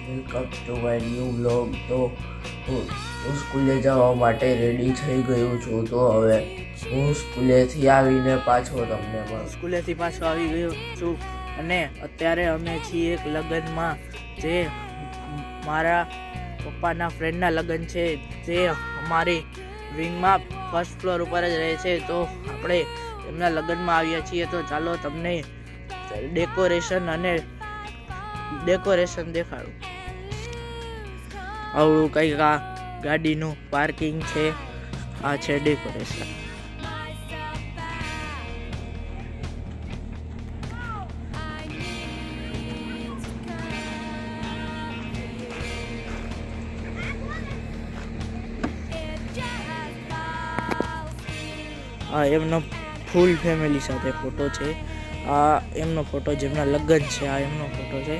Welcome to my new blog. તો હું સ્કૂલે જવા માટે રેડી થઈ ગયો છું. તો હવે હું સ્કૂલેથી આવીને પાછો સ્કૂલેથી પાછો આવી ગયો છું અને અત્યારે અમે છીએ એક લગ્નમાં, જે મારા પપ્પાના ફ્રેન્ડના લગ્ન છે, જે અમારી વિંગમાં ફર્સ્ટ ફ્લોર ઉપર જ રહે છે. તો આપણે એમના લગ્નમાં આવ્યા છીએ. તો ચાલો તમને ડેકોરેશન દેખાડું. આવું કંઈક આ ગાડીનું પાર્કિંગ છે. આ છે ડેકોરેશન. આ એમનો ફૂલ ફેમિલી સાથે ફોટો છે. આ એમનો ફોટો, જેમના લગ્ન છે, આ એમનો ફોટો છે.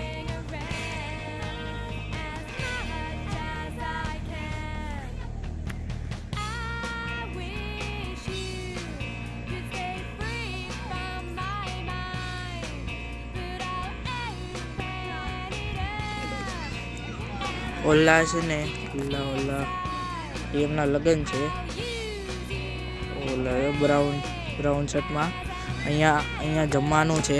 ઓલા છે ને, ઓલા એમના લગ્ન છે. ઓલા બ્રાઉન શર્ટમાં. અહીંયા જમવાનું છે.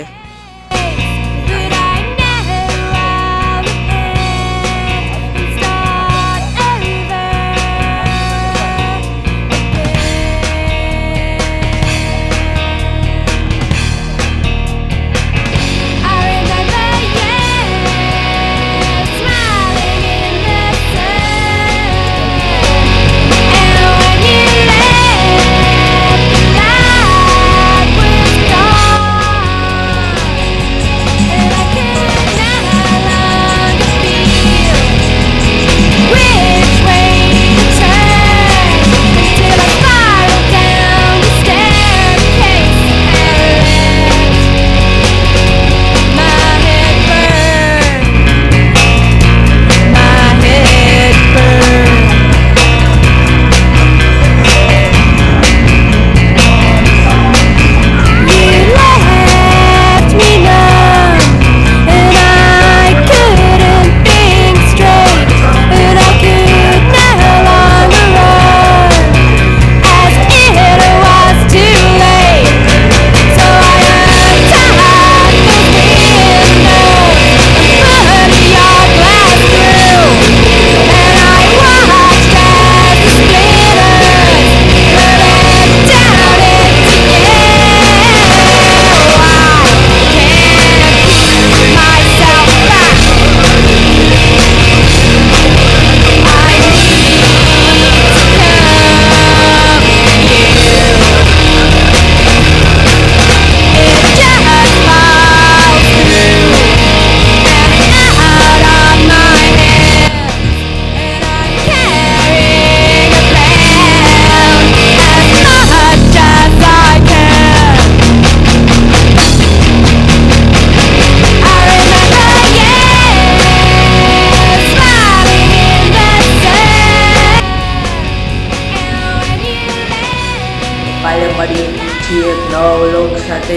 કાલે મળીએ છીએ એક નવા વ્લોગ સાથે.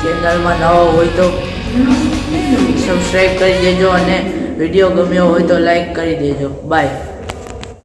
ચેનલમાં નવા હોય તો સબસ્ક્રાઈબ કરી દેજો અને વિડીયો ગમ્યો હોય તો લાઈક કરી દેજો. બાય.